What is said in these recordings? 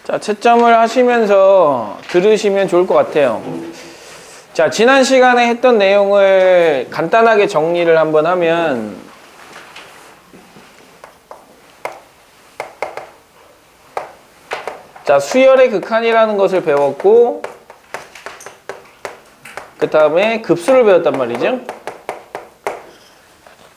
자, 채점을 하시면서 들으시면 좋을 것 같아요. 자, 지난 시간에 했던 내용을 간단하게 정리를 한번 하면, 자, 수열의 극한이라는 것을 배웠고, 그 다음에 급수를 배웠단 말이죠.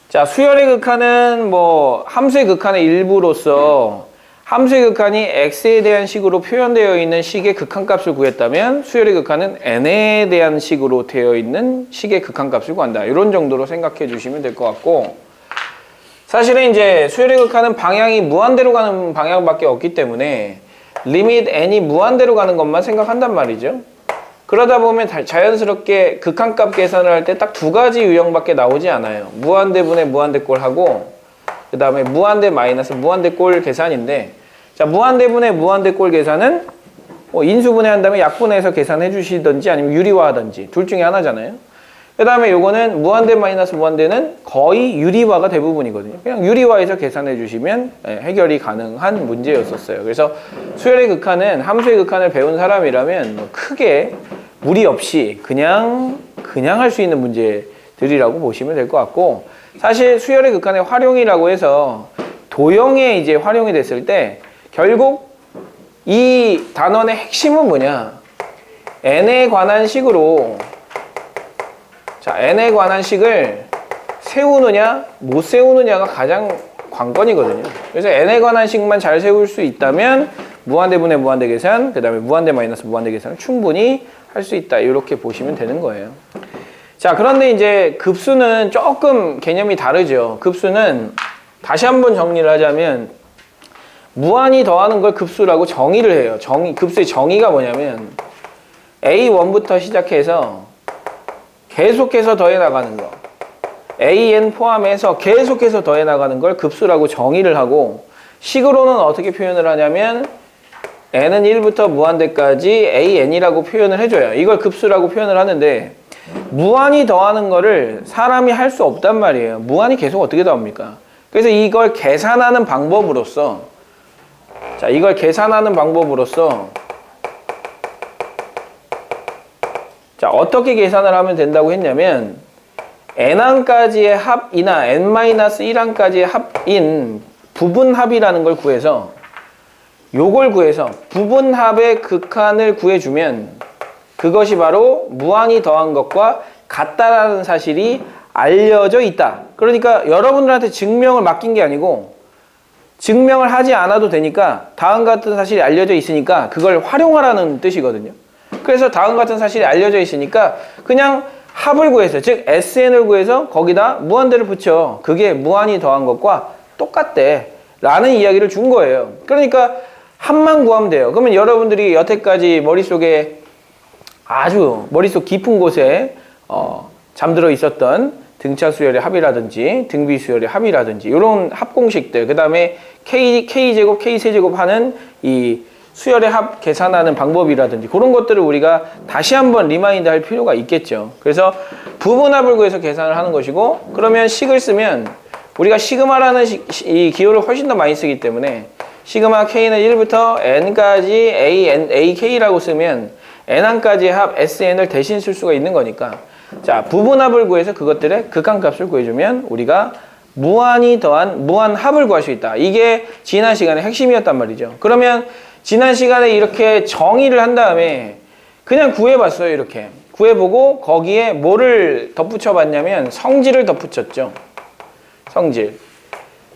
자, 수열의 극한은 뭐 함수의 극한의 일부로서 함수의 극한이 x에 대한 식으로 표현되어 있는 식의 극한값을 구했다면 수열의 극한은 n에 대한 식으로 되어 있는 식의 극한값을 구한다. 이런 정도로 생각해 주시면 될 것 같고, 사실은 이제 수열의 극한은 방향이 무한대로 가는 방향밖에 없기 때문에 리밋 n이 무한대로 가는 것만 생각한단 말이죠. 그러다 보면 자연스럽게 극한값 계산을 할 때 딱 두 가지 유형밖에 나오지 않아요. 무한대분의 무한대꼴하고 그 다음에 무한대 마이너스 무한대꼴 계산인데, 자, 무한대분의 무한대꼴 계산은 뭐 인수분해한 다음에 약분해서 계산해 주시든지 아니면 유리화하든지 둘 중에 하나잖아요. 그 다음에 요거는 무한대 마이너스 무한대는 거의 유리화가 대부분이거든요. 그냥 유리화해서 계산해 주시면 해결이 가능한 문제였었어요. 그래서 수열의 극한은 함수의 극한을 배운 사람이라면 뭐 크게 무리 없이 그냥 할 수 있는 문제들이라고 보시면 될 것 같고, 사실 수열의 극한의 활용이라고 해서 도형에 이제 활용이 됐을 때 결국 이 단원의 핵심은 뭐냐? n에 관한 식으로, 자, n에 관한 식을 세우느냐 못 세우느냐가 가장 관건이거든요. 그래서 n에 관한 식만 잘 세울 수 있다면 무한대분의 무한대 계산, 그 다음에 무한대 마이너스 무한대 계산을 충분히 할 수 있다. 이렇게 보시면 되는 거예요. 자, 그런데 이제 급수는 조금 개념이 다르죠. 급수는 다시 한번 정리를 하자면 무한히 더하는 걸 급수라고 정의를 해요. 급수의 정의가 뭐냐면 A1부터 시작해서 계속해서 더해 나가는 거, AN 포함해서 계속해서 더해 나가는 걸 급수라고 정의를 하고, 식으로는 어떻게 표현을 하냐면 n은 1부터 무한대까지 AN이라고 표현을 해줘요. 이걸 급수라고 표현을 하는데, 무한히 더하는 거를 사람이 할 수 없단 말이에요. 무한히 계속 어떻게 더합니까? 그래서 이걸 계산하는 방법으로서, 자, 이걸 계산하는 방법으로서, 자, 어떻게 계산을 하면 된다고 했냐면 n항까지의 합이나 n-1항까지의 합인 부분합이라는 걸 구해서, 요걸 구해서 부분합의 극한을 구해주면 그것이 바로 무한히 더한 것과 같다라는 사실이 알려져 있다. 그러니까 여러분들한테 증명을 맡긴 게 아니고 증명을 하지 않아도 되니까 다음과 같은 사실이 알려져 있으니까 그걸 활용하라는 뜻이거든요. 그래서 다음과 같은 사실이 알려져 있으니까 그냥 합을 구해서, 즉 SN을 구해서 거기다 무한대를 붙여. 그게 무한히 더한 것과 똑같대 라는 이야기를 준 거예요. 그러니까 합만 구하면 돼요. 그러면 여러분들이 여태까지 머릿속에 아주 머릿속 깊은 곳에 잠들어 있었던 등차 수열의 합이라든지 등비 수열의 합이라든지 이런 합공식들, 그 다음에 K제곱, K세제곱 하는 이 수열의 합 계산하는 방법이라든지 그런 것들을 우리가 다시 한번 리마인드 할 필요가 있겠죠. 그래서 부분합을 구해서 계산을 하는 것이고, 그러면 식을 쓰면 우리가 시그마라는 이 기호를 훨씬 더 많이 쓰기 때문에 시그마 K는 1부터 N까지 AK라고 쓰면 N항까지의 합 SN을 대신 쓸 수가 있는 거니까, 자, 부분합을 구해서 그것들의 극한값을 구해주면 우리가 무한히 더한 무한합을 구할 수 있다. 이게 지난 시간의 핵심이었단 말이죠. 그러면 지난 시간에 이렇게 정의를 한 다음에 그냥 구해봤어요. 이렇게 구해보고 거기에 뭐를 덧붙여 봤냐면 성질을 덧붙였죠. 성질.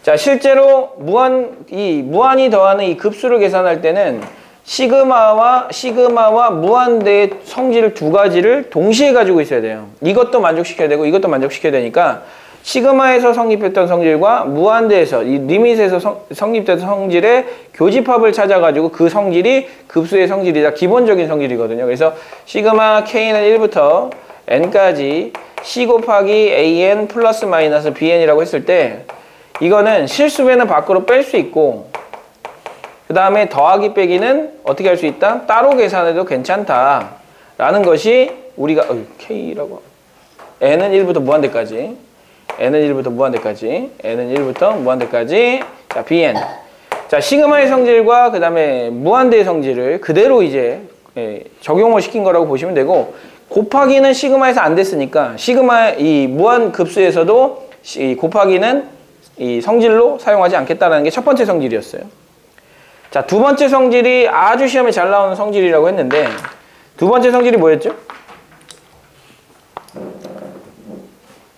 자, 실제로 무한히 더하는 이 급수를 계산할 때는 시그마와 무한대의 성질 두 가지를 동시에 가지고 있어야 돼요. 이것도 만족시켜야 되고 이것도 만족시켜야 되니까 시그마에서 성립했던 성질과 무한대에서 이 리밋에서 성립된 성질의 교집합을 찾아가지고 그 성질이 급수의 성질이다. 기본적인 성질이거든요. 그래서 시그마 K는 1부터 N까지 C 곱하기 AN 플러스 마이너스 BN이라고 했을 때 이거는 실수배는 밖으로 뺄 수 있고, 그 다음에 더하기 빼기는 어떻게 할 수 있다? 따로 계산해도 괜찮다 라는 것이 우리가 K라고, N은 1부터 무한대까지, N은 1부터 무한대까지, N은 1부터 무한대까지, 자, BN. 자, 시그마의 성질과 그 다음에 무한대의 성질을 그대로 이제 적용을 시킨 거라고 보시면 되고, 곱하기는 시그마에서 안 됐으니까 시그마 이 무한 급수에서도 이 곱하기는 이 성질로 사용하지 않겠다라는 게 첫 번째 성질이었어요. 자, 두 번째 성질이 아주 시험에 잘 나오는 성질이라고 했는데, 두 번째 성질이 뭐였죠?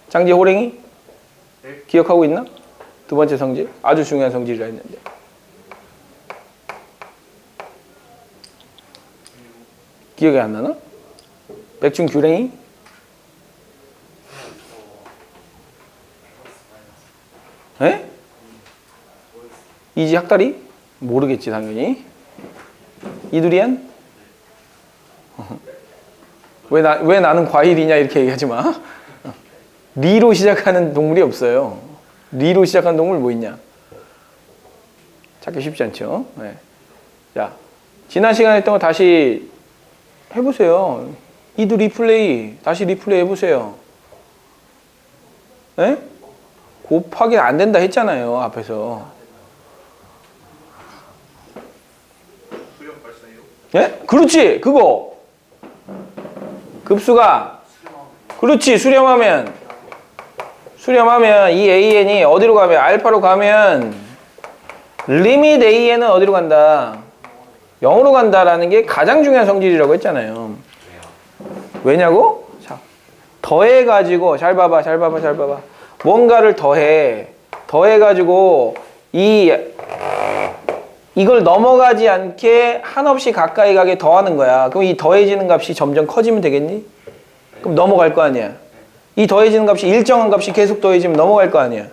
장지 호랭이? 기억하고 있나? 두 번째 성질? 아주 중요한 성질이라 했는데. 기억이 안 나나? 백중 규랭이? 에? 이지 학다리? 모르겠지 당연히. 이두리안? 왜 나는 과일이냐 이렇게 얘기하지 마. 리로 시작하는 동물이 없어요. 리로 시작하는 동물 뭐 있냐? 찾기 쉽지 않죠. 네. 자, 지난 시간에 했던 거 다시 해보세요. 이두 리플레이 다시 리플레이 해보세요. 네? 곱하기 안 된다 했잖아요 앞에서. 예? 그렇지 그거 급수가 그렇지 수렴하면 이 AN이 어디로 가면 알파로 가면 리밋 AN은 어디로 간다? 0으로 간다라는 게 가장 중요한 성질이라고 했잖아요. 왜냐고? 자, 더해가지고 잘 봐봐. 뭔가를 더해가지고 이걸 넘어가지 않게 한없이 가까이 가게 더하는 거야. 그럼 이 더해지는 값이 점점 커지면 되겠니? 그럼 넘어갈 거 아니야. 이 더해지는 값이 일정한 값이 계속 더해지면 넘어갈 거 아니야.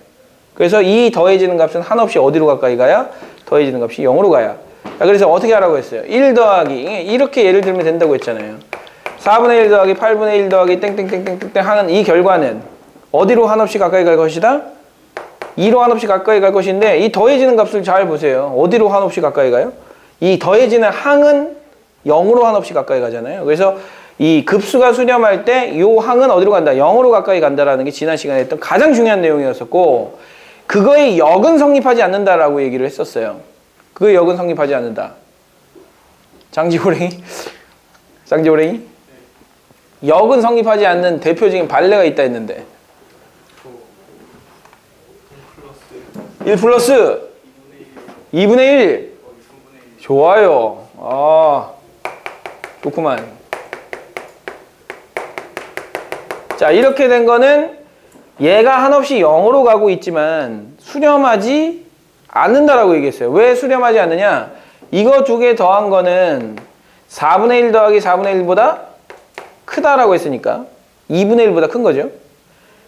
그래서 이 더해지는 값은 한없이 어디로 가까이 가야? 더해지는 값이 0으로 가야. 자, 그래서 어떻게 하라고 했어요? 1 더하기 이렇게 예를 들면 된다고 했잖아요. 4분의 1 더하기 8분의 1 더하기 땡땡땡땡땡 하는 이 결과는 어디로 한없이 가까이 갈 것이다? 2로 한없이 가까이 갈 것인데, 이 더해지는 값을 잘 보세요. 어디로 한없이 가까이 가요? 이 더해지는 항은 0으로 한없이 가까이 가잖아요. 그래서 이 급수가 수렴할 때 이 항은 어디로 간다? 0으로 가까이 간다라는 게 지난 시간에 했던 가장 중요한 내용이었었고, 그거의 역은 성립하지 않는다라고 얘기를 했었어요. 그거의 역은 성립하지 않는다. 장지호랭이? 역은 성립하지 않는 대표적인 발레가 있다 했는데 1 플러스 2분의 1 좋아요. 아, 좋구만. 자, 이렇게 된 거는 얘가 한없이 0으로 가고 있지만 수렴하지 않는다라고 얘기했어요. 왜 수렴하지 않느냐? 이거 두 개 더한 거는 4분의 1 더하기 4분의 1보다 크다라고 했으니까 2분의 1보다 큰 거죠.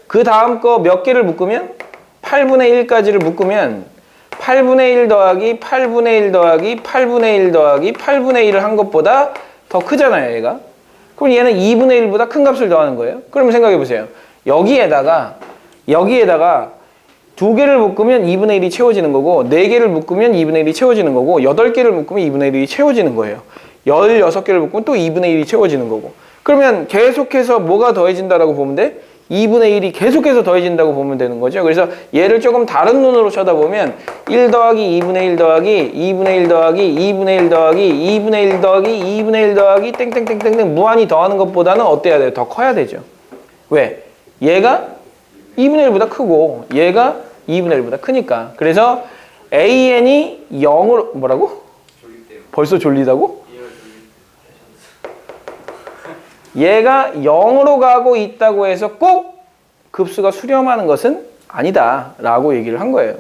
그 다음 거 몇 개를 묶으면 8분의 1까지를 묶으면 8분의 1 더하기 8분의 1 더하기 8분의 1 더하기 8분의 1을 한 것보다 더 크잖아요, 얘가. 그럼 얘는 2분의 1보다 큰 값을 더하는 거예요. 그러면 생각해 보세요. 여기에다가 두 개를 묶으면 2분의 1이 채워지는 거고, 4개를 묶으면 2분의 1이 채워지는 거고, 8개를 묶으면 2분의 1이 채워지는 거예요. 16개를 묶으면 또 2분의 1이 채워지는 거고. 그러면 계속해서 뭐가 더해진다라고 보면 돼? 2분의 1이 계속해서 더해진다고 보면 되는 거죠. 그래서 얘를 조금 다른 눈으로 쳐다보면 1 더하기 2분의 1 더하기 2분의 1 더하기 2분의 1 더하기 2분의 1 더하기 2분의 1 더하기 땡땡땡땡땡 무한히 더하는 것보다는 어때야 돼요? 더 커야 되죠. 왜? 얘가 2분의 1보다 크고 얘가 2분의 1보다 크니까. 그래서 AN이 0으로 뭐라고? 벌써 졸리다고? 얘가 0으로 가고 있다고 해서 꼭 급수가 수렴하는 것은 아니다 라고 얘기를 한 거예요.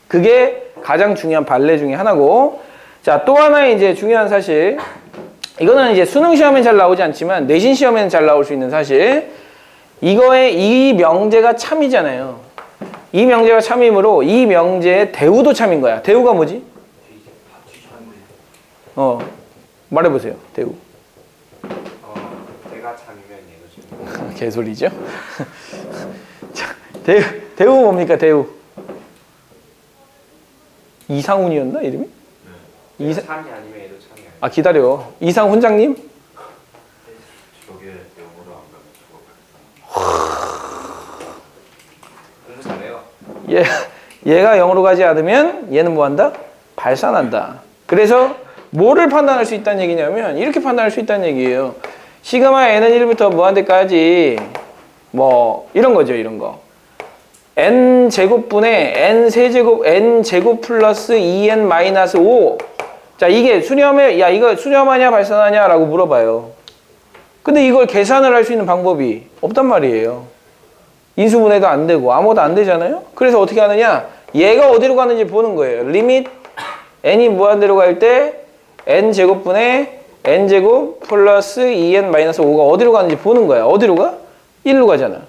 그게 가장 중요한 발레 중에 하나고, 자, 또 하나의 이제 중요한 사실, 이거는 이제 수능 시험엔 잘 나오지 않지만 내신 시험에는 잘 나올 수 있는 사실, 이거의 이 명제가 참이잖아요. 이 명제가 참이므로 이 명제의 대우도 참인 거야. 대우가 뭐지? 말해보세요. 대우. 개소리죠? 자, 대우 뭡니까? 대우. 이상훈이었나 이름이? 네. 참이 아니면 얘도 참이 아니야. 아, 기다려. 이상 훈장님? 저게 영어로 안 가면 공부 잘해요. 얘가 0으로 가지 않으면 얘는 뭐 한다? 발산한다. 그래서 뭐를 판단할 수 있다는 얘기냐면 이렇게 판단할 수 있다는 얘기예요. 시그마 n은 1부터 무한대까지 뭐 이런 거죠. 이런 거. n 제곱분의 n 세제곱 n 제곱 플러스 2n 마이너스 5. 자, 이게 수렴해, 야, 이거 수렴하냐 발산하냐 라고 물어봐요. 근데 이걸 계산을 할 수 있는 방법이 없단 말이에요. 인수분해도 안 되고 아무것도 안 되잖아요. 그래서 어떻게 하느냐, 얘가 어디로 가는지 보는 거예요. 리밋 n이 무한대로 갈 때 n 제곱분의 n 제곱 플러스 2n 마이너스 5가 어디로 가는지 보는 거야. 어디로 가? 1로 가잖아.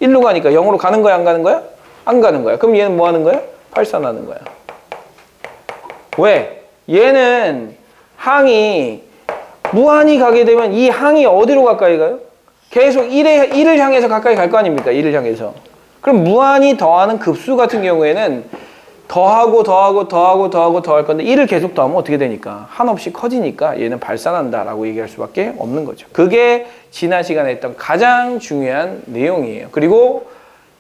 1로 가니까 0으로 가는 거야 안 가는 거야? 안 가는 거야. 그럼 얘는 뭐 하는 거야? 발산하는 거야. 왜? 얘는 항이 무한히 가게 되면 이 항이 어디로 가까이 가요? 계속 1을 향해서 가까이 갈 거 아닙니까? 1을 향해서. 그럼 무한히 더하는 급수 같은 경우에는 더하고 더할 건데 1을 계속 더하면 어떻게 되니까? 한없이 커지니까 얘는 발산한다라고 얘기할 수밖에 없는 거죠. 그게 지난 시간에 했던 가장 중요한 내용이에요. 그리고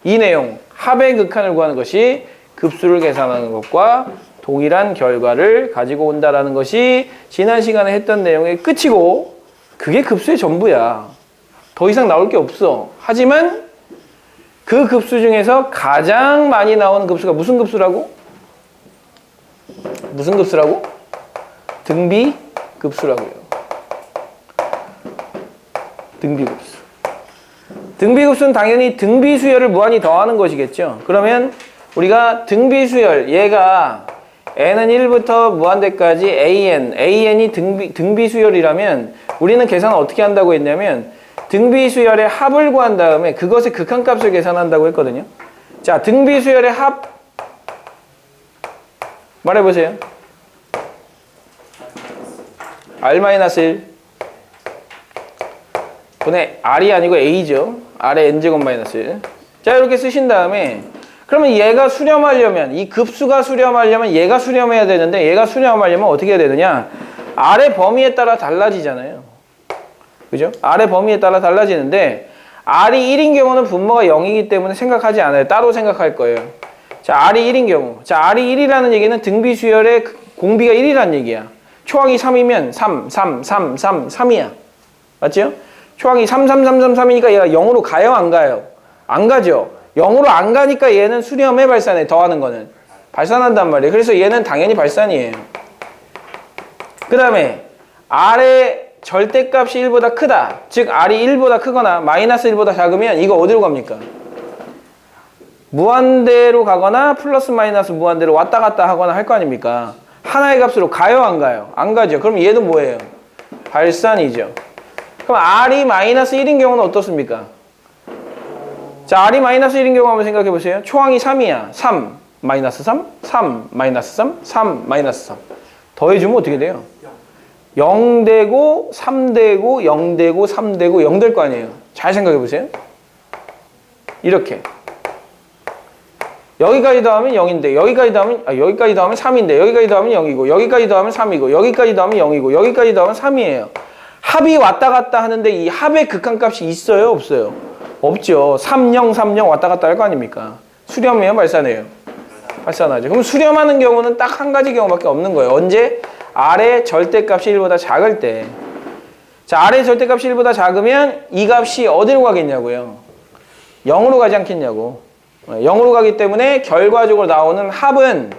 이 내용, 합의 극한을 구하는 것이 급수를 계산하는 것과 동일한 결과를 가지고 온다라는 것이 지난 시간에 했던 내용의 끝이고 그게 급수의 전부야. 더 이상 나올 게 없어. 하지만 그 급수 중에서 가장 많이 나오는 급수가 무슨 급수라고? 무슨 급수라고? 등비급수라고요. 등비급수. 등비급수는 당연히 등비수열을 무한히 더하는 것이겠죠. 그러면 우리가 등비수열, 얘가 n은 1부터 무한대까지 an이 등비수열이라면 우리는 계산을 어떻게 한다고 했냐면 등비수열의 합을 구한 다음에 그것의 극한값을 계산한다고 했거든요. 자, 등비수열의 합 말해보세요. r-1 분의 r이 아니고 a죠. r의 n제곱 마이너스 1. 자, 이렇게 쓰신 다음에 그러면 얘가 수렴하려면 이 급수가 수렴하려면 얘가 수렴해야 되는데 얘가 수렴하려면 어떻게 해야 되느냐? r의 범위에 따라 달라지잖아요. 그죠? r의 범위에 따라 달라지는데 r이 1인 경우는 분모가 0이기 때문에 생각하지 않아요. 따로 생각할 거예요. 자, r이 1인 경우. 자, r이 1이라는 얘기는 등비수열의 공비가 1이라는 얘기야. 초항이 3이면 3이야. 맞죠? 초항이 3이니까 얘가 0으로 가요, 안 가요? 안 가죠. 0으로 안 가니까 얘는 수렴해 발산해. 더하는 거는. 발산한단 말이에요. 그래서 얘는 당연히 발산이에요. 그 다음에 r의 절대값이 1보다 크다. 즉 r이 1보다 크거나 마이너스 1보다 작으면 이거 어디로 갑니까? 무한대로 가거나 플러스 마이너스 무한대로 왔다 갔다 하거나 할 거 아닙니까? 하나의 값으로 가요, 안 가요? 안 가죠. 그럼 얘도 뭐예요? 발산이죠. 그럼 r이 마이너스 1인 경우는 어떻습니까? 자, r이 마이너스 1인 경우 한번 생각해 보세요. 초항이 3이야. 3, 마이너스 3, 3, 마이너스 3, 3, 마이너스 3. 더해주면 어떻게 돼요? 0 되고 3 되고 0 되고 3 되고 0 될 거 아니에요. 잘 생각해 보세요. 이렇게. 여기까지 더하면 0인데 여기까지 더하면 3인데 여기까지 더하면 0이고 여기까지 더하면 3이고 여기까지 더하면 0이고 여기까지 더하면 3이에요. 합이 왔다 갔다 하는데 이 합의 극한값이 있어요, 없어요? 없죠. 3, 0, 3, 0 왔다 갔다 할 거 아닙니까? 수렴해요, 발산해요? 발산하죠. 그럼 수렴하는 경우는 딱 한 가지 경우밖에 없는 거예요. 언제? r의 절대값이 1보다 작을 때. 자, r의 절대값이 1보다 작으면 이 값이 어디로 가겠냐고요? 0으로 가지 않겠냐고. 0으로 가기 때문에 결과적으로 나오는 합은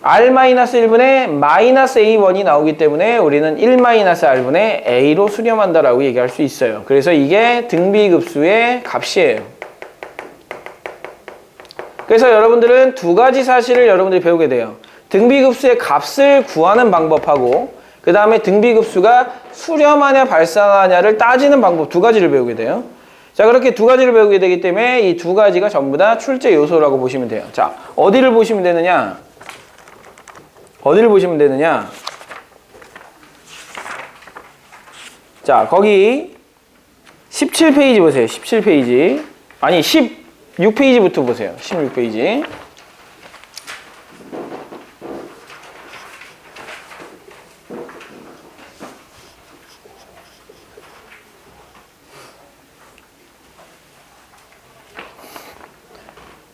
r-1분의 마이너스 a1이 나오기 때문에 우리는 1-r분의 a로 수렴한다라고 얘기할 수 있어요. 그래서 이게 등비급수의 값이에요. 그래서 여러분들은 두 가지 사실을 여러분들이 배우게 돼요. 등비급수의 값을 구하는 방법하고 그 다음에 등비급수가 수렴하냐 발산하냐를 따지는 방법 두 가지를 배우게 돼요. 자, 그렇게 두 가지를 배우게 되기 때문에 이 두 가지가 전부 다 출제 요소라고 보시면 돼요. 자, 어디를 보시면 되느냐? 어디를 보시면 되느냐? 자, 거기 17페이지 보세요. 17페이지. 아니, 16페이지부터 보세요. 16페이지.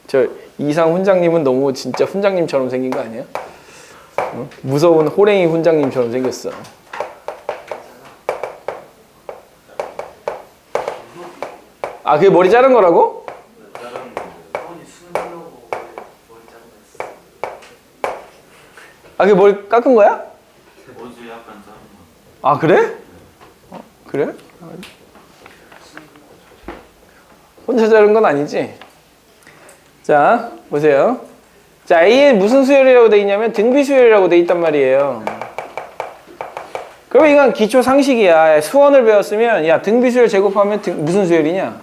저 이상 훈장님은 너무 진짜 훈장님처럼 생긴 거 아니에요? 무서운 호랭이 훈장님처럼 생겼어. 아, 그게 머리 자른 거라고? 아, 그게 머리 깎은 거야? 어제 약간 자른 거. 아, 그래? 그래? 혼자 자른 건 아니지? 자, 보세요. 자, A에 무슨 수열이라고 돼 있냐면 등비 수열이라고 돼 있단 말이에요. 그럼 이건 기초 상식이야. 수원을 배웠으면 야, 등비 수열 제곱하면 무슨 수열이냐?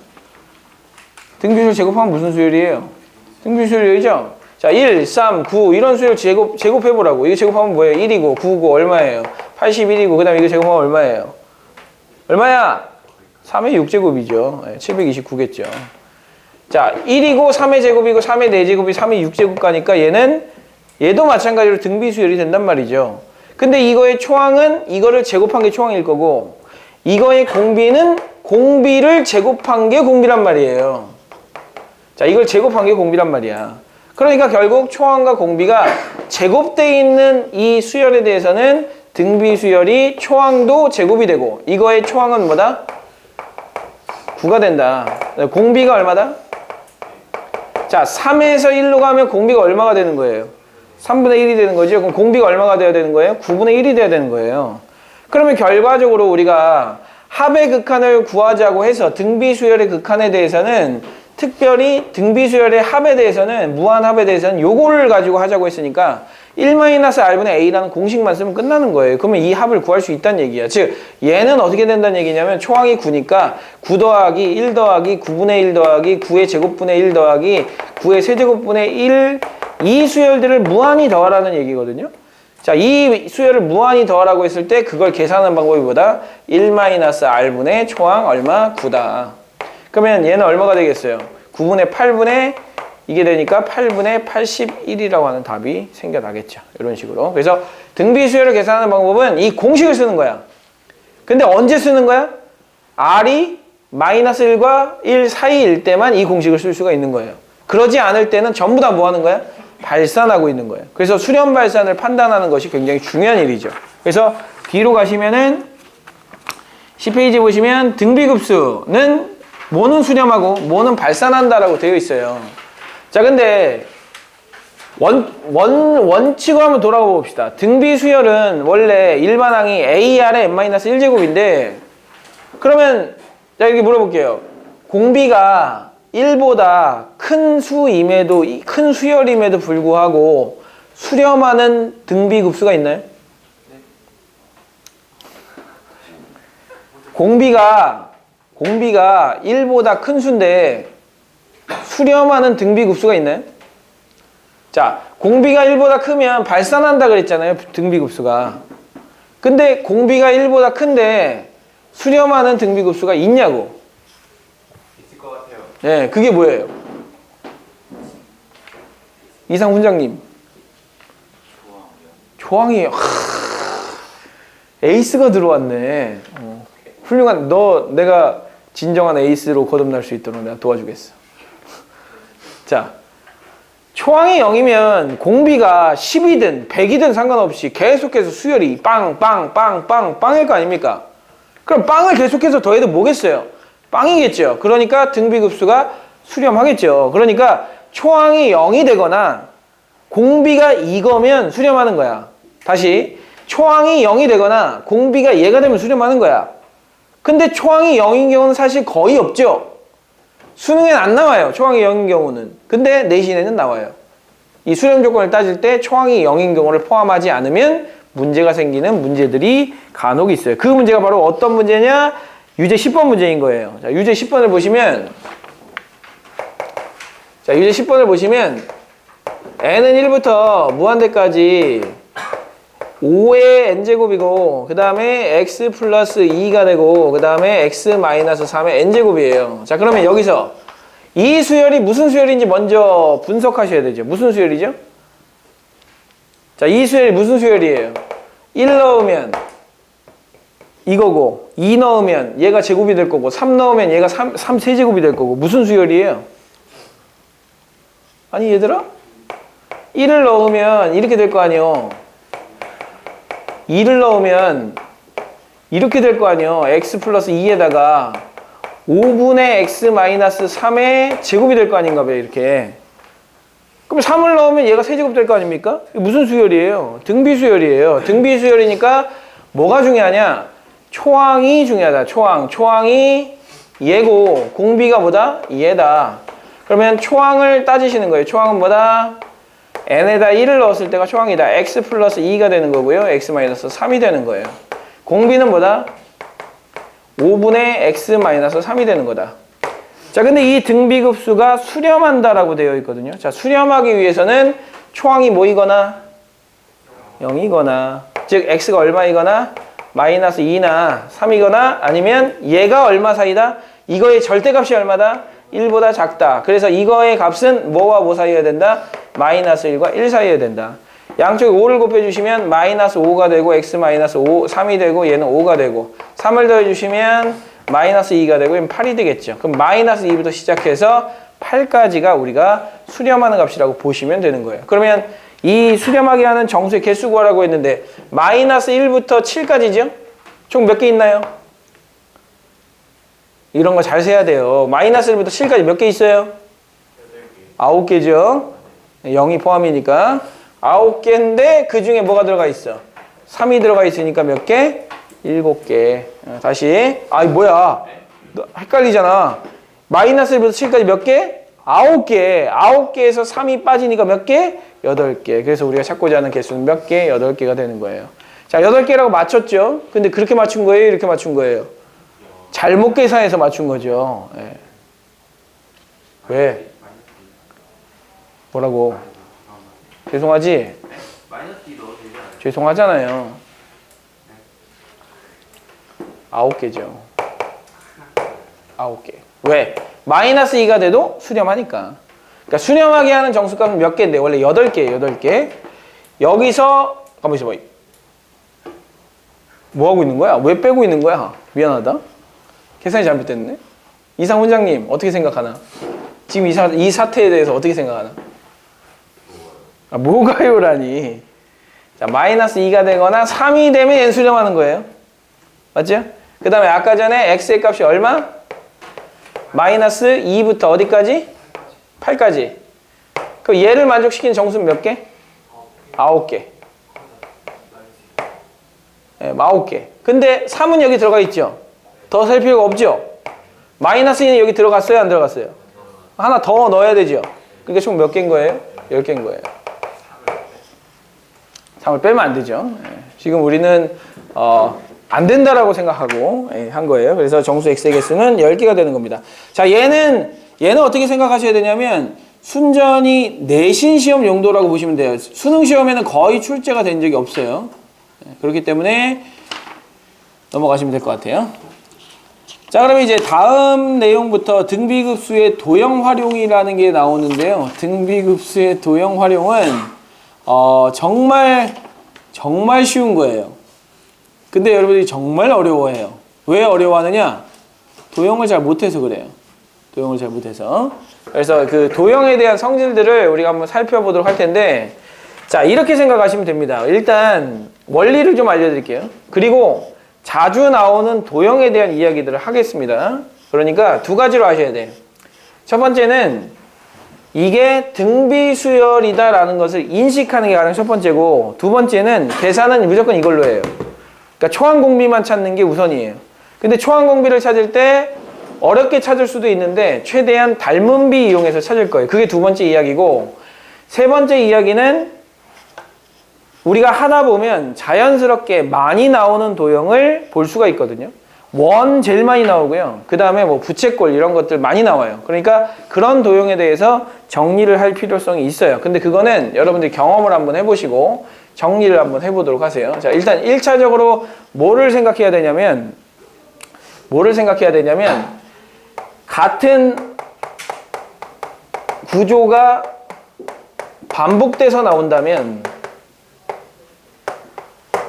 등비 수열 제곱하면 무슨 수열이에요? 등비 수열이죠? 자, 1, 3, 9 이런 수열 제곱해보라고. 이거 제곱하면 뭐예요? 1이고 9고 얼마예요? 81이고 그 다음에 이거 제곱하면 얼마예요? 얼마야? 3의 6제곱이죠. 729겠죠. 자, 1이고 3의 제곱이고 3의 4제곱이 3의 6제곱 가니까 얘도 마찬가지로 등비수열이 된단 말이죠. 근데 이거의 초항은 이거를 제곱한 게 초항일 거고 이거의 공비는 공비를 제곱한 게 공비란 말이에요. 자, 이걸 제곱한 게 공비란 말이야. 그러니까 결국 초항과 공비가 제곱되어 있는 이 수열에 대해서는 등비수열이 초항도 제곱이 되고 이거의 초항은 뭐다? 9가 된다. 공비가 얼마다? 자, 3에서 1로 가면 공비가 얼마가 되는 거예요? 3분의 1이 되는 거죠. 그럼 공비가 얼마가 돼야 되는 거예요? 9분의 1이 돼야 되는 거예요. 그러면 결과적으로 우리가 합의 극한을 구하자고 해서 등비수열의 극한에 대해서는 특별히 등비수열의 합에 대해서는 무한합에 대해서는 요거를 가지고 하자고 했으니까 1-R분의 A라는 공식만 쓰면 끝나는 거예요. 그러면 이 합을 구할 수 있다는 얘기야. 즉 얘는 어떻게 된다는 얘기냐면 초항이 9니까 9 더하기 1 더하기 9분의 1 더하기 9의 제곱분의 1 더하기 9의 세제곱분의 1 이 수열들을 무한히 더하라는 얘기거든요. 자, 이 수열을 무한히 더하라고 했을 때 그걸 계산하는 방법이 뭐다? 1-R분의 초항 얼마? 9다. 그러면 얘는 얼마가 되겠어요? 9분의 8분의 이게 되니까 8분의 81이라고 하는 답이 생겨나겠죠. 이런 식으로. 그래서 등비수열을 계산하는 방법은 이 공식을 쓰는 거야. 근데 언제 쓰는 거야? R이 -1과 1 사이일 때만 이 공식을 쓸 수가 있는 거예요. 그러지 않을 때는 전부 다 뭐 하는 거야? 발산하고 있는 거예요. 그래서 수렴 발산을 판단하는 것이 굉장히 중요한 일이죠. 그래서 뒤로 가시면은 10페이지 보시면 등비급수는 뭐는 수렴하고 뭐는 발산한다라고 되어 있어요. 자, 근데 원칙으로 한번 돌아가 봅시다. 등비수열은 원래 일반항이 AR의 n-1제곱인데 그러면 자, 이렇게 물어볼게요. 공비가 1보다 큰 수임에도 큰 수열임에도 불구하고 수렴하는 등비급수가 있나요? 공비가 1보다 큰 수인데 수렴하는 등비급수가 있나요? 자, 공비가 1보다 크면 발산한다 그랬잖아요. 등비급수가. 근데 공비가 1보다 큰데 수렴하는 등비급수가 있냐고. 있을 것 같아요. 네, 그게 뭐예요? 이상 훈장님. 조항이에요. 에이스가 들어왔네. 훌륭한. 내가 진정한 에이스로 거듭날 수 있도록 내가 도와주겠어. 자, 초항이 0이면 공비가 10이든 100이든 상관없이 계속해서 수열이 빵일 거 아닙니까? 그럼 빵을 계속해서 더해도 뭐겠어요? 빵이겠죠. 그러니까 등비급수가 수렴하겠죠. 그러니까 초항이 0이 되거나 공비가 이거면 수렴하는 거야. 다시 초항이 0이 되거나 공비가 얘가 되면 수렴하는 거야. 근데 초항이 0인 경우는 사실 거의 없죠. 수능에는 안 나와요. 초항이 0인 경우는. 근데 내신에는 나와요. 이 수렴 조건을 따질 때 초항이 0인 경우를 포함하지 않으면 문제가 생기는 문제들이 간혹 있어요. 그 문제가 바로 어떤 문제냐? 유제 10번 문제인 거예요. 자, 유제 10번을 보시면 n은 1부터 무한대까지 5의 n제곱이고 그 다음에 x 플러스 2가 되고 그 다음에 x 마이너스 3의 n제곱이에요. 자, 그러면 여기서 이 수열이 무슨 수열인지 먼저 분석하셔야 되죠. 무슨 수열이죠? 자, 이 수열이 무슨 수열이에요? 1 넣으면 이거고 2 넣으면 얘가 제곱이 될 거고 3 넣으면 얘가 3 세제곱이 될 거고 무슨 수열이에요? 아니 얘들아? 1을 넣으면 이렇게 될 거 아니에요. 2를 넣으면 이렇게 될 거 아니에요. x 플러스 2에다가 5분의 x 마이너스 3의 제곱이 될 거 아닌가 봐요. 이렇게. 그럼 3을 넣으면 얘가 세제곱 될 거 아닙니까? 이게 무슨 수열이에요? 등비수열이에요. 등비수열이니까 뭐가 중요하냐? 초항이 중요하다. 초항이 얘고 공비가 뭐다? 얘다. 그러면 초항을 따지시는 거예요. 초항은 뭐다? n에다 1을 넣었을 때가 초항이다. x 플러스 2가 되는 거고요. x 마이너스 3이 되는 거예요. 공비는 뭐다? 5분의 x 마이너스 3이 되는 거다. 자, 근데 이 등비급수가 수렴한다라고 되어 있거든요. 자, 수렴하기 위해서는 초항이 뭐이거나 0이거나, 즉 x가 얼마이거나 마이너스 2나 3이거나 아니면 얘가 얼마 사이다? 이거의 절대값이 얼마다? 1보다 작다. 그래서 이거의 값은 뭐와 뭐 사이여야 된다? 마이너스 1과 1 사이여야 된다. 양쪽에 5를 곱해주시면 마이너스 5가 되고 x 마이너스 5, 3이 되고 얘는 5가 되고 3을 더해주시면 마이너스 2가 되고 8이 되겠죠. 그럼 마이너스 2부터 시작해서 8까지가 우리가 수렴하는 값이라고 보시면 되는 거예요. 그러면 이 수렴하게 하는 정수의 개수 구하라고 했는데 마이너스 1부터 7까지죠? 총 몇 개 있나요? 이런 거 잘 세야 돼요. 마이너스 1부터 7까지 몇 개 있어요? 9개죠. 0이 포함이니까 9개인데 그 중에 뭐가 들어가 있어? 3이 들어가 있으니까 몇 개? 7개. 다시. 아이 뭐야? 너 헷갈리잖아. 마이너스 1부터 7까지 몇 개? 9개. 9개에서 3이 빠지니까 몇 개? 8개. 그래서 우리가 찾고자 하는 개수는 몇 개? 8개가 되는 거예요. 자, 8개라고 맞췄죠? 근데 그렇게 맞춘 거예요? 이렇게 맞춘 거예요? 잘못 계산해서 맞춘 거죠. 예. 왜? 뭐라고? 죄송하지? 마이너스 2 넣어도 되지 않아요? 죄송하잖아요. 9개죠. 9개. 왜? 마이너스 2가 돼도 수렴하니까. 그러니까 수렴하게 하는 정수값은 몇 개인데? 원래 8개예요. 8개. 여기서 가만 있어봐. 뭐 하고 있는 거야? 왜 빼고 있는 거야? 미안하다. 계산이 잘못됐네. 이상 원장님 어떻게 생각하나? 지금 이 사태에 대해서 어떻게 생각하나? 아, 뭐가요라니. 자, 마이너스 2가 되거나 3이 되면 n 수렴하는 거예요. 맞죠? 그 다음에 아까 전에 x의 값이 얼마? 마이너스 2부터 어디까지? 8까지. 그 얘를 만족시키는 정수는 몇 개? 9개. 네, 9개. 근데 3은 여기 들어가 있죠? 더 셀 필요가 없죠? 마이너스 2는 여기 들어갔어요? 안 들어갔어요? 하나 더 넣어야 되죠? 그러니까 총 몇 개인 거예요? 10개인 거예요. 3을 빼면 안 되죠. 지금 우리는 안 된다라고 생각하고 한 거예요. 그래서 정수 x의 개수는 10개가 되는 겁니다. 자, 얘는 어떻게 생각하셔야 되냐면 순전히 내신 시험 용도라고 보시면 돼요. 수능 시험에는 거의 출제가 된 적이 없어요. 그렇기 때문에 넘어가시면 될 것 같아요. 자, 그러면 이제 다음 내용부터 등비급수의 도형 활용이라는 게 나오는데요. 등비급수의 도형 활용은 정말 쉬운 거예요. 근데 여러분들이 정말 어려워해요. 왜 어려워하느냐? 도형을 잘 못해서 그래요. 도형을 잘 못해서. 그래서 그 도형에 대한 성질들을 우리가 한번 살펴보도록 할 텐데, 자, 이렇게 생각하시면 됩니다. 일단 원리를 좀 알려드릴게요. 그리고 자주 나오는 도형에 대한 이야기들을 하겠습니다. 그러니까 두 가지로 하셔야 돼요. 첫 번째는 이게 등비수열이다라는 것을 인식하는 게 가장 첫 번째고, 두 번째는 계산은 무조건 이걸로 해요. 그러니까 초항공비만 찾는 게 우선이에요. 근데 초항공비를 찾을 때 어렵게 찾을 수도 있는데 최대한 닮은비 이용해서 찾을 거예요. 그게 두 번째 이야기고, 세 번째 이야기는 우리가 하다 보면 자연스럽게 많이 나오는 도형을 볼 수가 있거든요. 원 제일 많이 나오고요. 그 다음에 뭐 부채꼴 이런 것들 많이 나와요. 그러니까 그런 도형에 대해서 정리를 할 필요성이 있어요. 근데 그거는 여러분들이 경험을 한번 해보시고 정리를 한번 해보도록 하세요. 자, 일단 1차적으로 뭐를 생각해야 되냐면 같은 구조가 반복돼서 나온다면,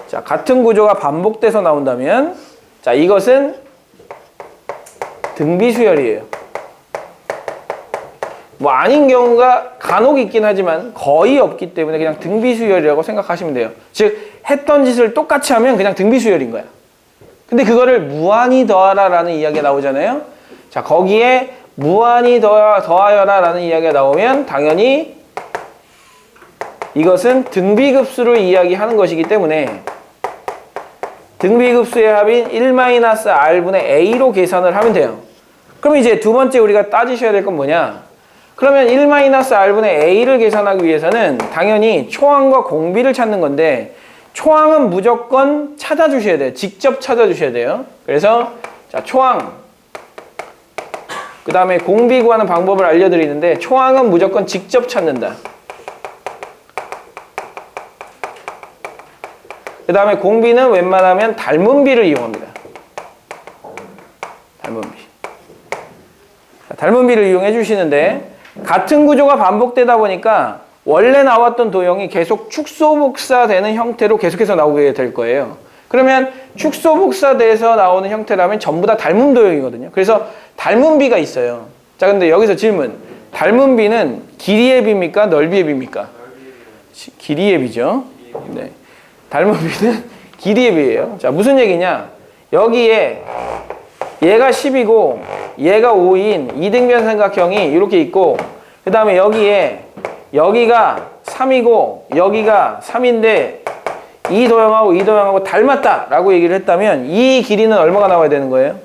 자, 같은 구조가 반복돼서 나온다면, 자, 이것은 등비수열이에요. 뭐 아닌 경우가 간혹 있긴 하지만 거의 없기 때문에 그냥 등비수열이라고 생각하시면 돼요. 즉 했던 짓을 똑같이 하면 그냥 등비수열인 거야. 근데 그거를 무한히 더하라 라는 이야기가 나오잖아요. 자, 거기에 무한히 더하여라 라는 이야기가 나오면 당연히 이것은 등비급수를 이야기하는 것이기 때문에 등비급수의 합인 1-r분의 a로 계산을 하면 돼요. 그럼 이제 두 번째 우리가 따지셔야 될 건 뭐냐? 그러면 1-r분의 a를 계산하기 위해서는 당연히 초항과 공비를 찾는 건데 초항은 무조건 찾아주셔야 돼요. 직접 찾아주셔야 돼요. 그래서 자, 초항 그 다음에 공비 구하는 방법을 알려드리는데 초항은 무조건 직접 찾는다. 그 다음에 공비는 웬만하면 닮은 비를 이용합니다. 닮은 비. 닮은 비를 이용해 주시는데 같은 구조가 반복되다 보니까 원래 나왔던 도형이 계속 축소복사되는 형태로 계속해서 나오게 될 거예요. 그러면 축소복사돼서 나오는 형태라면 전부 다 닮은 도형이거든요. 그래서 닮은 비가 있어요. 자, 근데 여기서 질문. 닮은 비는 길이의 비입니까? 넓이의 비입니까? 길이의 비죠. 네. 닮은 비는 길이의 비예요. 자, 무슨 얘기냐? 여기에 얘가 10이고 얘가 5인 이등변 삼각형이 이렇게 있고 그 다음에 여기가 3이고 여기가 3인데 이 도형하고 이 도형하고 닮았다 라고 얘기를 했다면 이 길이는 얼마가 나와야 되는 거예요?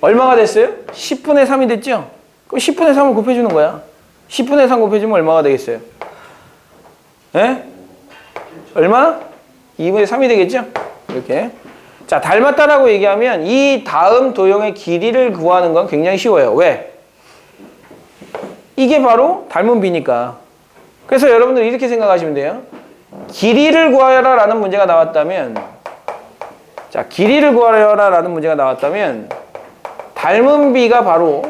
얼마가 됐어요? 10분의 3이 됐죠? 그럼 10분의 3을 곱해주는 거야. 10분의 3 곱해주면 얼마가 되겠어요? 예? 얼마? 2분의 3이 되겠죠? 이렇게. 자, 닮았다라고 얘기하면 이 다음 도형의 길이를 구하는 건 굉장히 쉬워요. 왜? 이게 바로 닮은 비니까. 그래서 여러분들 이렇게 생각하시면 돼요. 길이를 구하여라 라는 문제가 나왔다면 자, 길이를 구하여라 라는 문제가 나왔다면 닮은 비가 바로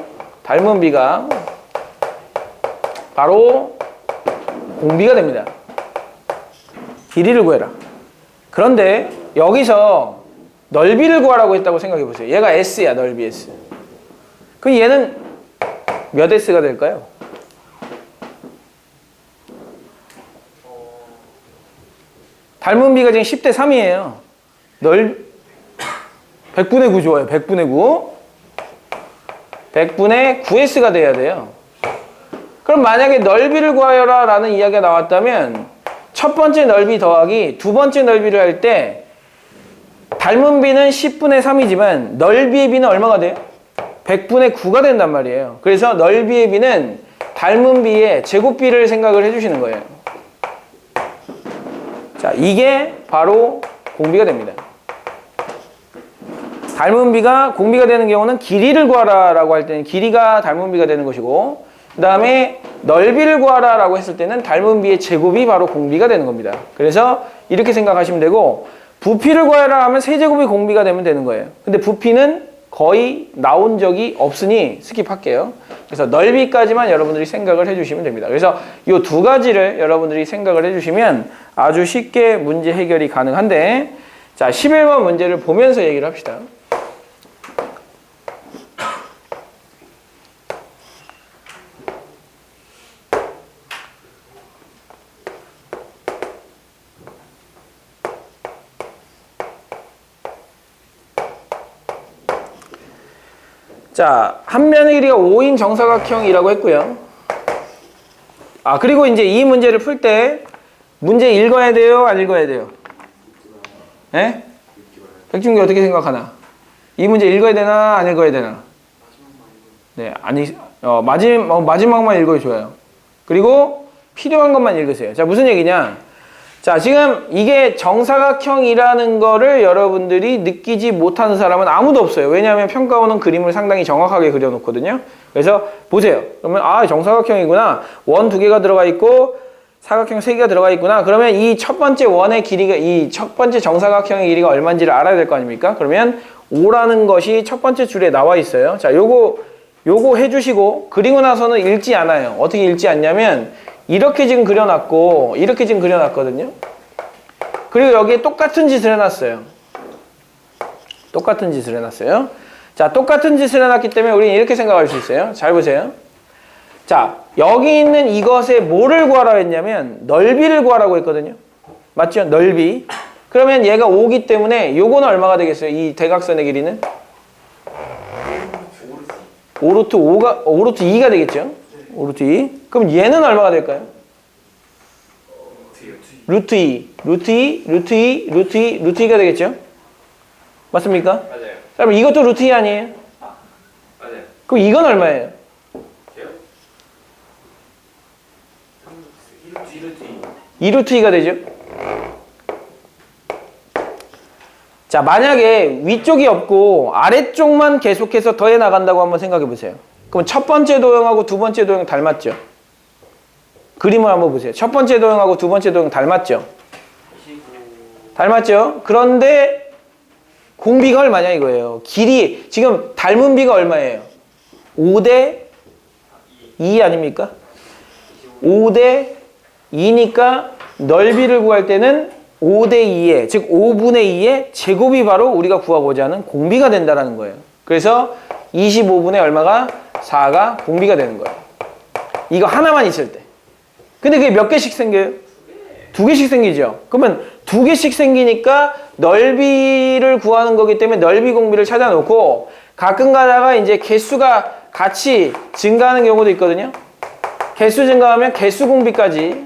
공비가 됩니다. 길이를 구해라. 그런데 여기서 넓이를 구하라고 했다고 생각해 보세요. 얘가 S야, 넓이 S. 그럼 얘는 몇 S가 될까요? 닮은 비가 지금 10대 3이에요. 100분의 9 좋아요. 100분의 9. 100분의 9S가 돼야 돼요. 그럼 만약에 넓이를 구하여라 라는 이야기가 나왔다면 첫 번째 넓이 더하기 두 번째 넓이를 할 때 닮은 비는 10분의 3이지만 넓이의 비는 얼마가 돼요? 100분의 9가 된단 말이에요. 그래서 넓이의 비는 닮은 비의 제곱비를 생각을 해주시는 거예요. 자, 이게 바로 공비가 됩니다. 닮은 비가 공비가 되는 경우는 길이를 구하라 라고 할 때는 길이가 닮은 비가 되는 것이고 그 다음에 넓이를 구하라 라고 했을 때는 닮은 비의 제곱이 바로 공비가 되는 겁니다. 그래서 이렇게 생각하시면 되고 부피를 구하라 하면 세제곱이 공비가 되면 되는 거예요. 근데 부피는 거의 나온 적이 없으니 스킵할게요. 그래서 넓이까지만 여러분들이 생각을 해주시면 됩니다. 그래서 이 두 가지를 여러분들이 생각을 해주시면 아주 쉽게 문제 해결이 가능한데 자, 11번 문제를 보면서 얘기를 합시다. 자, 한 면의 길이가 5인 정사각형이라고 했고요. 아, 그리고 이제 이 문제를 풀 때 문제 읽어야 돼요? 안 읽어야 돼요? 예? 백준기 어떻게 생각하나? 이 문제 읽어야 되나? 안 읽어야 되나? 네, 아니, 마지막만 읽어줘요. 그리고 필요한 것만 읽으세요. 자, 무슨 얘기냐? 자, 지금 이게 정사각형이라는 거를 여러분들이 느끼지 못하는 사람은 아무도 없어요. 왜냐하면 평가원은 그림을 상당히 정확하게 그려놓거든요. 그래서 보세요. 그러면 아, 정사각형이구나. 원 2개가 들어가 있고 사각형 3개가 들어가 있구나. 그러면 이 첫 번째 원의 길이가 이 첫 번째 정사각형의 길이가 얼마인지를 알아야 될 거 아닙니까? 그러면 5라는 것이 첫 번째 줄에 나와 있어요. 자, 요거 해주시고 그리고 나서는 읽지 않아요. 어떻게 읽지 않냐면 이렇게 지금 그려놨고 이렇게 지금 그려놨거든요. 그리고 여기에 똑같은 짓을 해놨어요. 똑같은 짓을 해놨어요. 자, 똑같은 짓을 해놨기 때문에 우리는 이렇게 생각할 수 있어요. 잘 보세요. 자, 여기 있는 이것의 뭐를 구하라고 했냐면 넓이를 구하라고 했거든요. 맞죠? 넓이. 그러면 얘가 5기 때문에 요거는 얼마가 되겠어요? 이 대각선의 길이는? 5루트 5가 5루트 2가 되겠죠? 5루트 2. 그럼 얘는 얼마가 될까요? 루트 2, 루트 2, 루트 2, 루트 2, 루트 2가 되겠죠? 맞습니까? 맞아요. 그럼 이것도 루트 2 아니에요? 맞아요. 그럼 이건 얼마예요? 돼요? 1루트 2루트 2가 되죠? 자, 만약에 위쪽이 없고 아래쪽만 계속해서 더해 나간다고 한번 생각해 보세요. 그럼 첫 번째 도형하고 두 번째 도형 닮았죠? 그림을 한번 보세요. 첫 번째 도형하고 두 번째 도형 닮았죠? 25. 닮았죠? 그런데 공비가 얼마냐 이거예요. 길이 지금 닮은 비가 얼마예요? 5대 2 아닙니까? 5대 2니까 넓이를 구할 때는 5대 2의 즉 5분의 2의 제곱이 바로 우리가 구하고자 하는 공비가 된다라는 거예요. 그래서 25분의 얼마가 4가 공비가 되는 거예요. 이거 하나만 있을 때. 근데 그게 몇 개씩 생겨요? 2개씩 생기죠. 그러면 2개씩 생기니까 넓이를 구하는 거기 때문에 넓이 공비를 찾아놓고 가끔 가다가 이제 개수가 같이 증가하는 경우도 있거든요. 개수 증가하면 개수 공비까지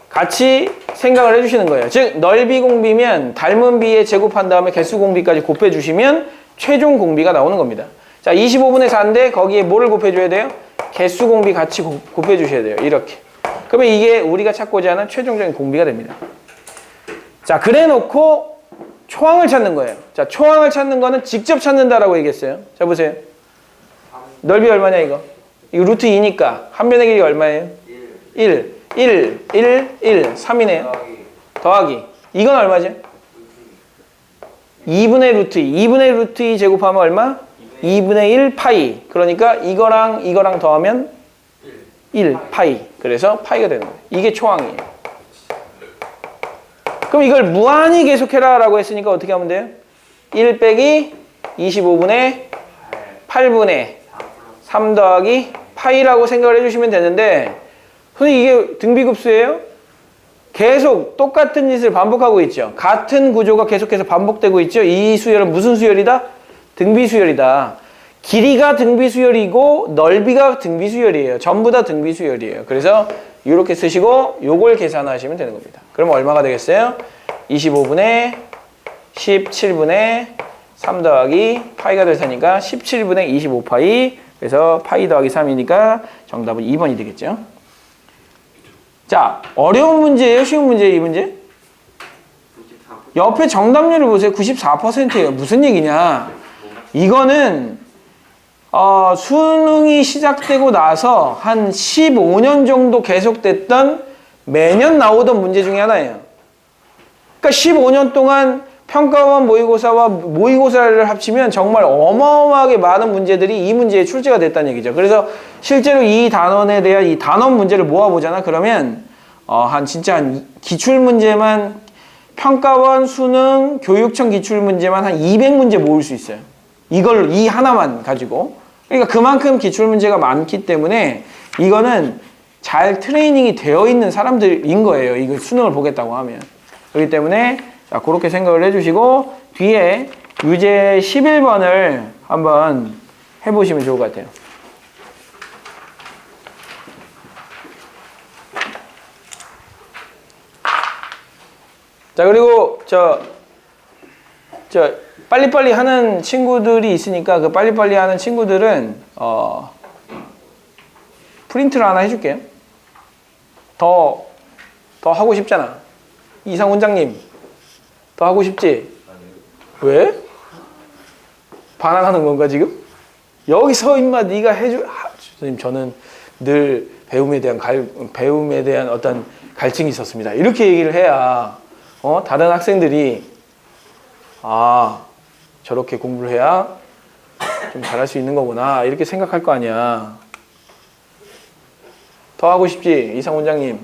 같이 생각을 해주시는 거예요. 즉 넓이 공비면 닮은 비에 제곱한 다음에 개수 공비까지 곱해주시면 최종 공비가 나오는 겁니다. 자, 25분의 4인데 거기에 뭐를 곱해줘야 돼요? 개수 공비 같이 곱해주셔야 돼요. 이렇게. 그러면 이게 우리가 찾고자 하는 최종적인 공비가 됩니다. 자, 그래 놓고 초항을 찾는 거예요. 자, 초항을 찾는 거는 직접 찾는다라고 얘기했어요. 자, 보세요. 넓이 얼마냐 이거? 이거 루트 2니까 한 변의 길이가 얼마예요? 1, 1, 3이네요. 더하기. 이건 얼마죠? 2분의 루트 2. 2분의 루트 2 제곱하면 얼마? 2분의 1 파이. 그러니까 이거랑 더하면 1 파이. 그래서 파이가 되는 거예요. 이게 초항이에요. 그럼 이걸 무한히 계속해라 라고 했으니까 어떻게 하면 돼요? 1 빼기 25분의 8분의 3 더하기 파이라고 생각을 해주시면 되는데 선생님 이게 등비급수예요? 계속 똑같은 짓을 반복하고 있죠. 같은 구조가 계속해서 반복되고 있죠. 이 수열은 무슨 수열이다? 등비수열이다. 길이가 등비수열이고 넓이가 등비수열이에요. 전부 다 등비수열이에요. 그래서 이렇게 쓰시고 요걸 계산하시면 되는 겁니다. 그럼 얼마가 되겠어요? 25분의 17분의 3 더하기 파이가 될 테니까 17분의 25파이. 그래서 파이 더하기 3이니까 정답은 2번이 되겠죠. 자, 어려운 문제예요? 쉬운 문제예요? 이 문제? 옆에 정답률을 보세요. 94%예요. 무슨 얘기냐? 이거는 수능이 시작되고 나서 한 15년 정도 계속됐던 매년 나오던 문제 중에 하나예요. 그러니까 15년 동안 평가원 모의고사와 모의고사를 합치면 정말 어마어마하게 많은 문제들이 이 문제에 출제가 됐다는 얘기죠. 그래서 실제로 이 단원에 대한 이 단원 문제를 모아보잖아. 그러면 진짜 한 기출문제만 평가원, 수능, 교육청 기출문제만 한 200문제 모을 수 있어요. 이걸 이 하나만 가지고. 그러니까 그만큼 기출문제가 많기 때문에 이거는 잘 트레이닝이 되어 있는 사람들인 거예요. 이거 수능을 보겠다고 하면. 그렇기 때문에 자, 그렇게 생각을 해주시고 뒤에 유제 11번을 한번 해보시면 좋을 것 같아요. 자, 그리고 저 빨리빨리 하는 친구들이 있으니까 그 빨리빨리 하는 친구들은 프린트를 하나 해줄게요. 더 하고 싶잖아. 이상 원장님 더 하고 싶지? 왜? 반항하는 건가 지금? 여기서 임마 네가 해줘. 선생님 저는 늘 배움에 대한 어떤 갈증이 있었습니다. 이렇게 얘기를 해야 다른 학생들이 저렇게 공부를 해야 좀 잘할 수 있는 거구나 이렇게 생각할 거 아니야. 더 하고 싶지? 이상 원장님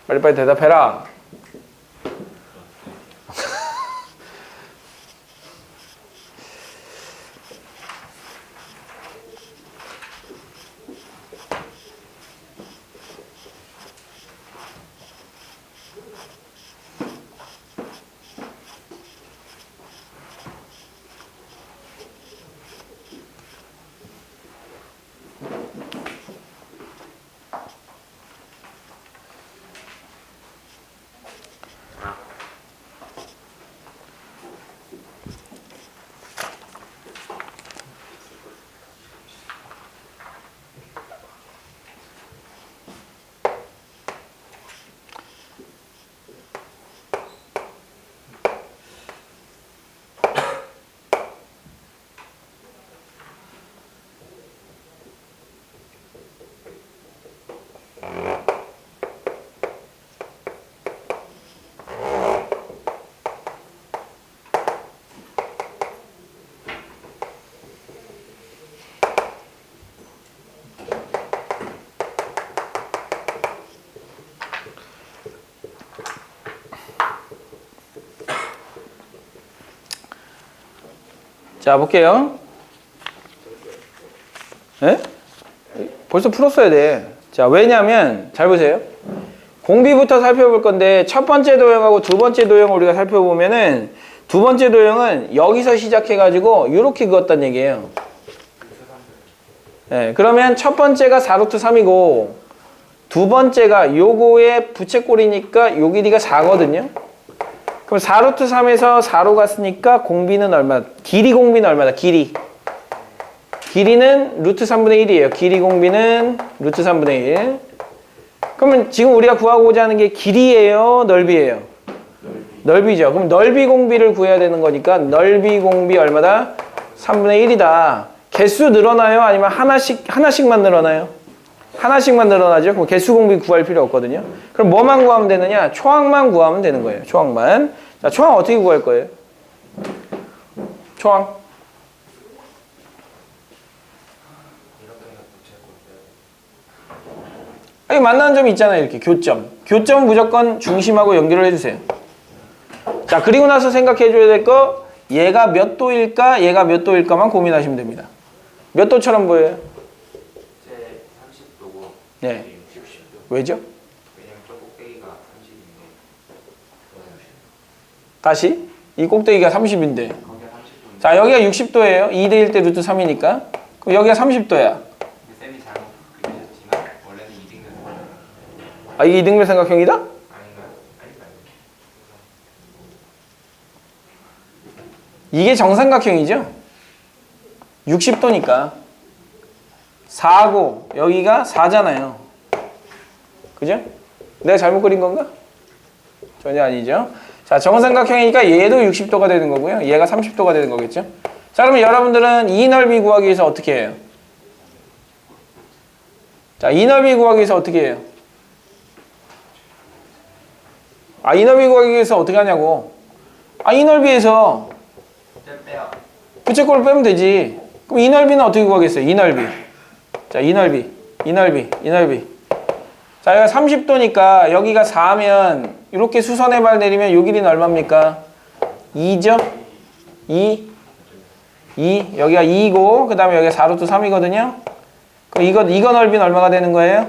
빨리빨리 대답해라. 자, 볼게요. 예? 벌써 풀었어야 돼. 자, 왜냐면 잘 보세요. 공비부터 살펴볼 건데 첫 번째 도형하고 두 번째 도형을 우리가 살펴보면은 두 번째 도형은 여기서 시작해가지고 이렇게 그었단 얘기예요. 네, 그러면 첫 번째가 4루트 3이고 두 번째가 요거의 부채꼴이니까 요 길이가 4거든요. 그럼 4루트 3에서 4로 갔으니까 공비는 얼마? 길이 공비는 얼마다? 길이는 루트 3분의 1이에요. 길이 공비는 루트 3분의 1. 그러면 지금 우리가 구하고자 하는 게 길이에요? 넓이에요? 넓이죠. 그럼 넓이 공비를 구해야 되는 거니까 넓이 공비 얼마다? 3분의 1이다. 개수 늘어나요? 아니면 하나씩만 늘어나요? 하나씩만 늘어나죠. 그럼 개수 공비 구할 필요 없거든요. 그럼 뭐만 구하면 되느냐? 초항만 구하면 되는 거예요. 초항만. 자, 초항 어떻게 구할 거예요? 초항. 여기 만나는 점이 있잖아요. 이렇게 교점. 교점 무조건 중심하고 연결을 해주세요. 자, 그리고 나서 생각해 줘야 될 거, 얘가 몇 도일까, 얘가 몇 도일까만 고민하시면 됩니다. 몇 도처럼 보여요? 제 30도고 네. 60도. 왜죠? 왜냐면 저 꼭대기가 30인데 다시. 이 꼭대기가 30인데. 거기가 30도인데 자, 여기가 60도예요. 2대1 때 루트 3이니까. 그럼 여기가 30도야. 쌤이 잘못 그리셨지만 원래는 이등변 아, 이게 이등변 삼각형이다? 아닌가요? 아닌가요? 이게 정삼각형이죠? 60도니까 4고 여기가 4잖아요. 그죠? 내가 잘못 그린 건가? 전혀 아니죠. 자, 정삼각형이니까 얘도 60도가 되는 거고요. 얘가 30도가 되는 거겠죠. 자, 그러면 여러분들은 이 넓이 구하기 위해서 어떻게 해요? 자, 이 넓이 구하기 위해서 어떻게 해요? 아, 이 넓이 구하기 위해서 어떻게 하냐고. 아, 이 넓이에서 빼요. 부채꼴을 빼면 되지. 그럼 이 넓이는 어떻게 구하겠어요? 이 넓이. 자, 이 넓이. 자, 여기가 30도니까 여기가 4면 이렇게 수선의 발 내리면 요 길이는 얼마입니까? 2죠? 2. 여기가 2고 그 다음에 여기가 4루트 3이거든요. 그럼 이거 넓이는 얼마가 되는 거예요?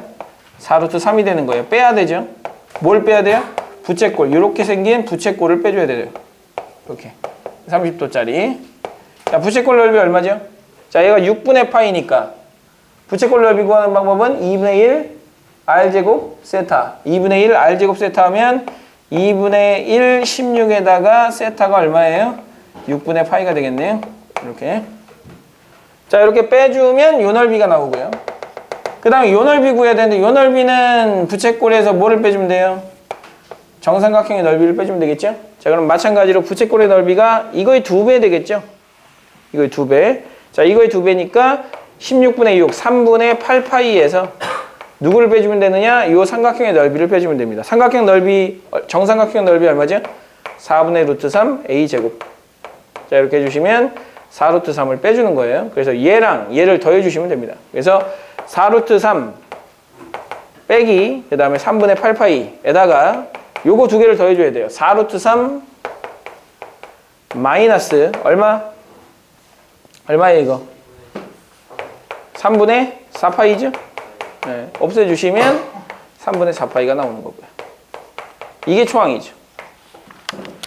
4루트 3이 되는 거예요. 빼야 되죠? 뭘 빼야 돼요? 부채꼴. 이렇게 생긴 부채꼴을 빼줘야 돼요. 이렇게. 30도짜리. 자, 부채꼴 넓이 얼마죠? 자, 얘가 6분의 파이니까 부채꼴 넓이 구하는 방법은 2분의 1 r제곱 세타. 2분의 1 r제곱 세타 하면 2분의 1 16에다가 세타가 얼마예요? 6분의 파이가 되겠네요. 이렇게. 자, 이렇게 빼주면 요 넓이가 나오고요. 그 다음에 요 넓이 구해야 되는데 요 넓이는 부채꼴에서 뭐를 빼주면 돼요? 정삼각형의 넓이를 빼주면 되겠죠? 자, 그럼 마찬가지로 부채꼴의 넓이가 이거의 2배 되겠죠? 이거의 2배. 자, 이거의 2배니까 16분의 6, 3분의 8파이에서 누구를 빼주면 되느냐? 이 삼각형의 넓이를 빼주면 됩니다. 삼각형 넓이, 정삼각형 넓이 얼마죠? 4분의 루트 3 a제곱. 자, 이렇게 해주시면 4루트 3을 빼주는 거예요. 그래서 얘랑 얘를 더해주시면 됩니다. 그래서 4루트 3 빼기, 그 다음에 3분의 8파이에다가 요거 두 개를 더해줘야 돼요. 4루트 3 마이너스 얼마예요 이거? 3분의 4파이죠? 네, 없애주시면 3분의 4파이가 나오는 거고요. 이게 초항이죠.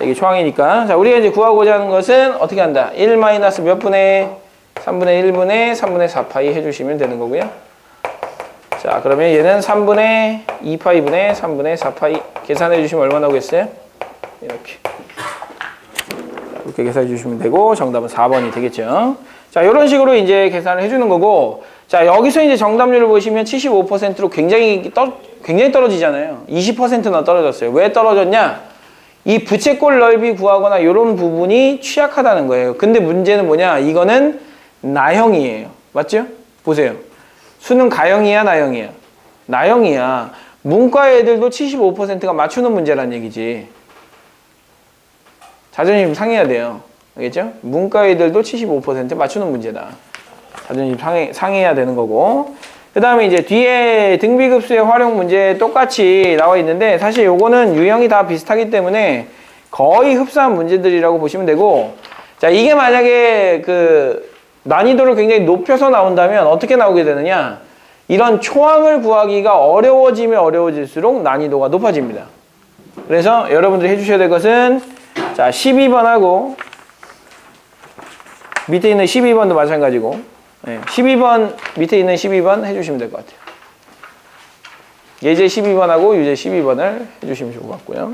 이게 초항이니까. 자, 우리가 이제 구하고자 하는 것은 어떻게 한다? 1 마이너스 몇 분의 3분의 1분의 3분의 4파이 해주시면 되는 거고요. 자, 그러면 얘는 3분의 2파이분의 3분의 4파이 계산해 주시면 얼마 나오겠어요? 이렇게. 이렇게 계산해 주시면 되고 정답은 4번이 되겠죠. 자, 이런 식으로 이제 계산을 해주는 거고, 자, 여기서 이제 정답률을 보시면 75%로 굉장히 떨어지잖아요. 20%나 떨어졌어요. 왜 떨어졌냐? 이 부채꼴 넓이 구하거나 이런 부분이 취약하다는 거예요. 근데 문제는 뭐냐? 이거는 나형이에요. 맞죠? 보세요. 수능 가형이야, 나형이야? 나형이야. 문과 애들도 75%가 맞추는 문제란 얘기지. 자존심 상해야 돼요. 알겠죠? 문과 애들도 75% 맞추는 문제다. 자존심 상해야 되는 거고. 그 다음에 이제 뒤에 등비급수의 활용 문제 똑같이 나와 있는데 사실 요거는 유형이 다 비슷하기 때문에 거의 흡사한 문제들이라고 보시면 되고, 자, 이게 만약에 그 난이도를 굉장히 높여서 나온다면 어떻게 나오게 되느냐? 이런 초항을 구하기가 어려워지면 어려워질수록 난이도가 높아집니다. 그래서 여러분들이 해주셔야 될 것은 자, 12번하고 밑에 있는 12번도 마찬가지고 12번 밑에 있는 12번 해주시면 될 것 같아요. 예제 12번하고 유제 12번을 해주시면 좋을 것 같고요.